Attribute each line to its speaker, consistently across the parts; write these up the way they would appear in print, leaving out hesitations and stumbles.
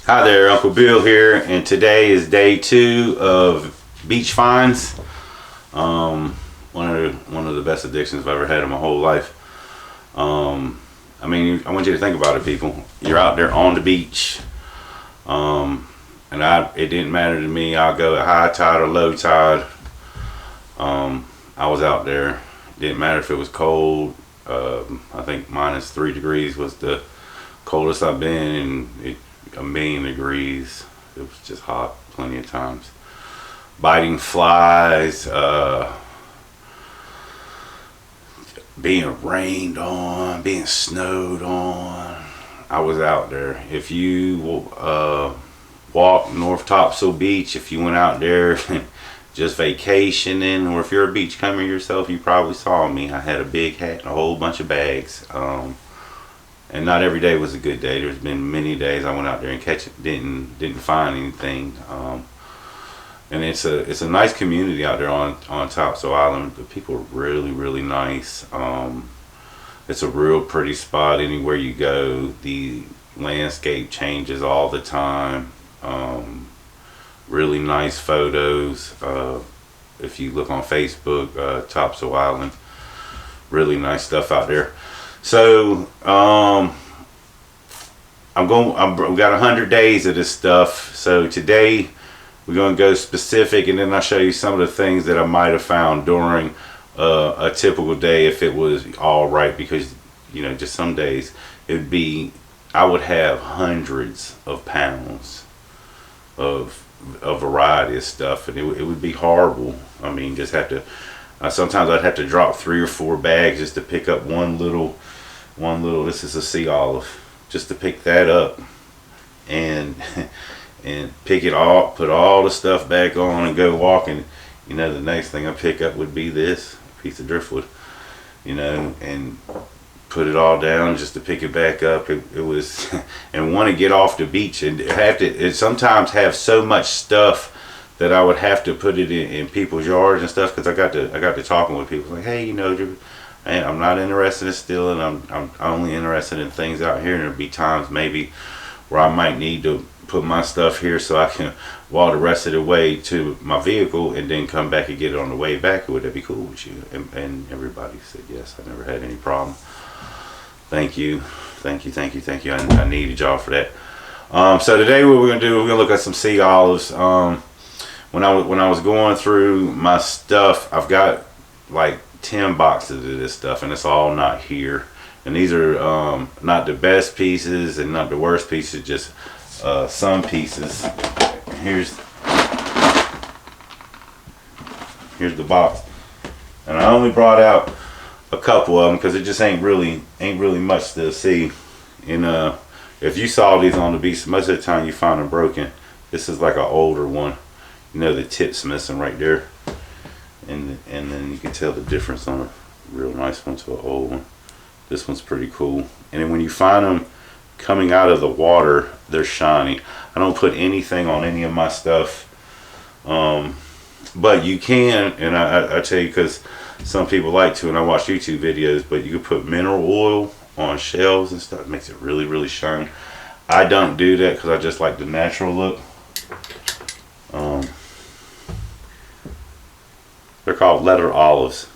Speaker 1: Hi there, Uncle Bill here, and today is day 2 of beach finds. One of the best addictions I've ever had in my whole life. I mean, I want you to think about it, people. You're out there on the beach, and it didn't matter to me. I'll go at high tide or low tide. I was out there. It didn't matter if it was cold. I think -3 degrees was the coldest I've been, and a million degrees. It was just hot plenty of times. Biting flies, being rained on, being snowed on. I was out there. If you walk North Topsail Beach, if you went out there just vacationing, or if you're a beachcomber yourself, you probably saw me. I had a big hat and a whole bunch of bags. And not every day was a good day. There's been many days I went out there and didn't find anything. And it's a nice community out there on Topsail Island. The people are really nice. It's a real pretty spot anywhere you go. The landscape changes all the time. Really nice photos. If you look on Facebook, Topsail Island, really nice stuff out there. So we got 100 days of this stuff. So today we're going to go specific, and then I'll show you some of the things that I might have found during a typical day if it was all right, because just some days I would have hundreds of pounds of a variety of stuff, and it would be horrible. I mean, just have to sometimes I'd have to drop 3 or 4 bags just to pick up one little, this is a sea olive, just to pick that up and pick it all, put all the stuff back on and go walking. The next thing I pick up would be this piece of driftwood, and put it all down just to pick it back up. It was and want to get off the beach and sometimes have so much stuff that I would have to put it in people's yards and stuff, because I got to talking with people like, hey, I'm not interested in stealing. I'm only interested in things out here, and there'll be times maybe where I might need to put my stuff here so I can walk the rest of the way to my vehicle and then come back and get it on the way back. Would that be cool with you? And everybody said yes. I never had any problem. Thank you. I needed y'all for that. So today what we're gonna do, we're gonna look at some sea olives. When I was going through my stuff, I've got like 10 boxes of this stuff, and it's all not here. And these are not the best pieces and not the worst pieces, just some pieces. Here's the box, and I only brought out a couple of them because it just ain't really much to see. And if you saw these on the beach, most of the time you find them broken. This is like an older one. The tip's missing right there, and then you can tell the difference on a real nice one to an old one. This one's pretty cool. And then when you find them coming out of the water, they're shiny. I don't put anything on any of my stuff, but you can, and I tell you, because some people like to, and I watch YouTube videos, but you can put mineral oil on shells and stuff. It makes it really shiny. I don't do that because I just like the natural look. They're called letter olives.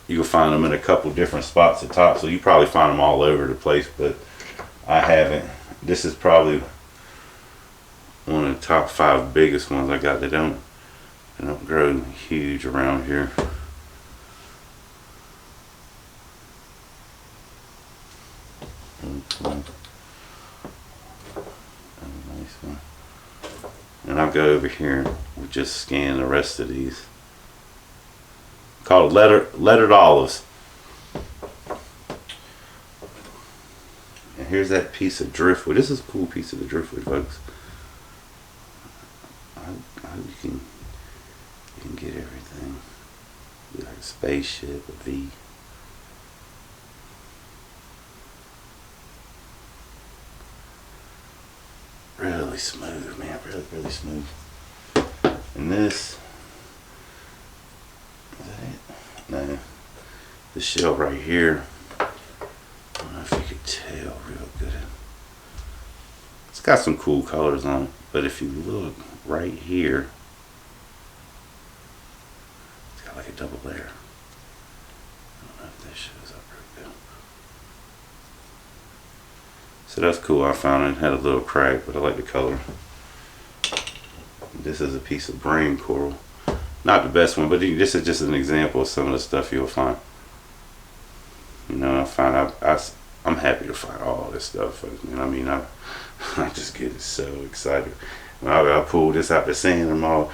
Speaker 1: You can find them in a couple different spots at top, so you probably find them all over the place, but I haven't. This is probably one of the top 5 biggest ones I got. They don't grow huge around here. Nice one. And I'll go over here and just scan the rest of these. Called lettered olives. And here's that piece of driftwood. This is a cool piece of the driftwood, folks. I hope you can get everything. Like a spaceship, a V. Really smooth, man. Really smooth. And this, is that it? No. The shell right here, I don't know if you could tell real good. got some cool colors on it. But if you look right here, it's got like a double layer. I don't know if this shows up real good. So that's cool. I found it had a little crack, but I like the color. This is a piece of brain coral. Not the best one, but this is just an example of some of the stuff you'll find. You know, I'm happy to find all this stuff. You know what I mean? I just get so excited. When I pull this out the sand, I'm all,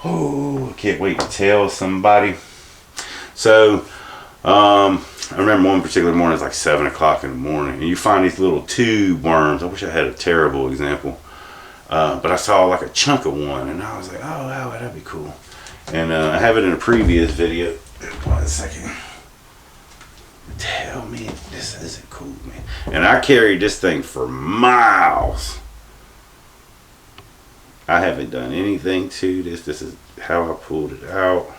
Speaker 1: oh, I can't wait to tell somebody. So, I remember one particular morning, it's like 7 o'clock in the morning, and you find these little tube worms. I wish I had a terrible example. But I saw like a chunk of one, and I was like, oh, wow, that'd be cool. And I have it in a previous video. 1 second. Tell me this isn't cool, man. And I carried this thing for miles. I haven't done anything to this. This is how I pulled it out.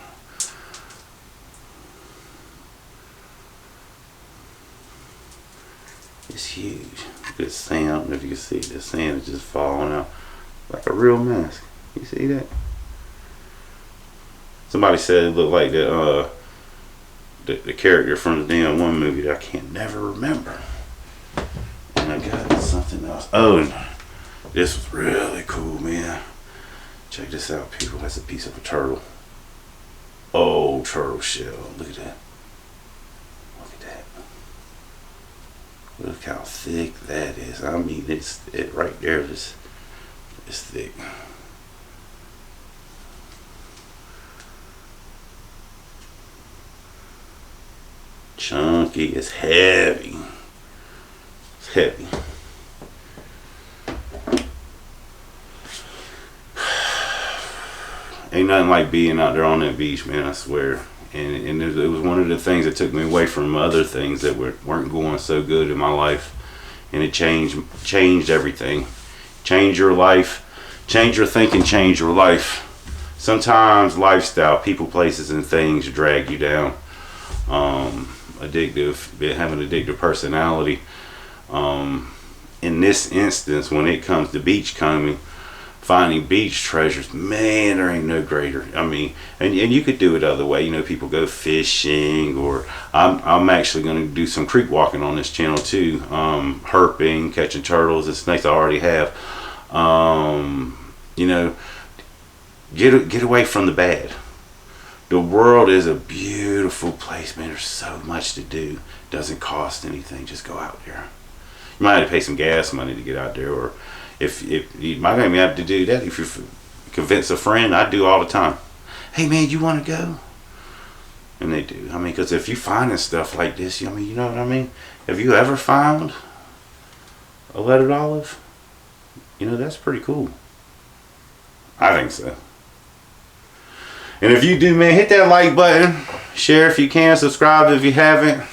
Speaker 1: It's huge. Good sand. I don't know if you can see the sand is just falling out like a real mask. You see that? Somebody said it looked like the character from the damn one movie that I can't never remember. And I got something else. Oh, and this was really cool, man. Check this out, people. That's a piece of a turtle. Oh, turtle shell. Look at that. Look at that. Look how thick that is. I mean, it right there is thick. Chunky. It's heavy. It's heavy. Ain't nothing like being out there on that beach, man, I swear. And it was one of the things that took me away from other things that weren't going so good in my life. And it changed everything. Change your life. Change your thinking, change your life. Sometimes lifestyle, people, places, and things drag you down. Having addictive personality. In this instance, when it comes to beach combing, finding beach treasures, man, there ain't no greater. I mean, and you could do it other way. You know, people go fishing, or I'm actually going to do some creek walking on this channel too. Herping, catching turtles and snakes. I already have. You know, get away from the bad. The world is a beautiful place, man. There's so much to do. Doesn't cost anything. Just go out there. You might have to pay some gas money to get out there, or if you might even have to do that if you convince a friend. I do all the time. Hey man, you want to go? And they do. I mean, because if you finding stuff like this, I mean, you know what I mean? Have you ever found a leaded olive? You know, that's pretty cool. I think so. And if you do, man, hit that like button. Share if you can. Subscribe if you haven't.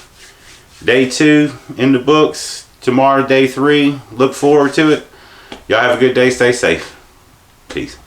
Speaker 1: Day 2 in the books. Tomorrow, day 3. Look forward to it. Y'all have a good day. Stay safe. Peace.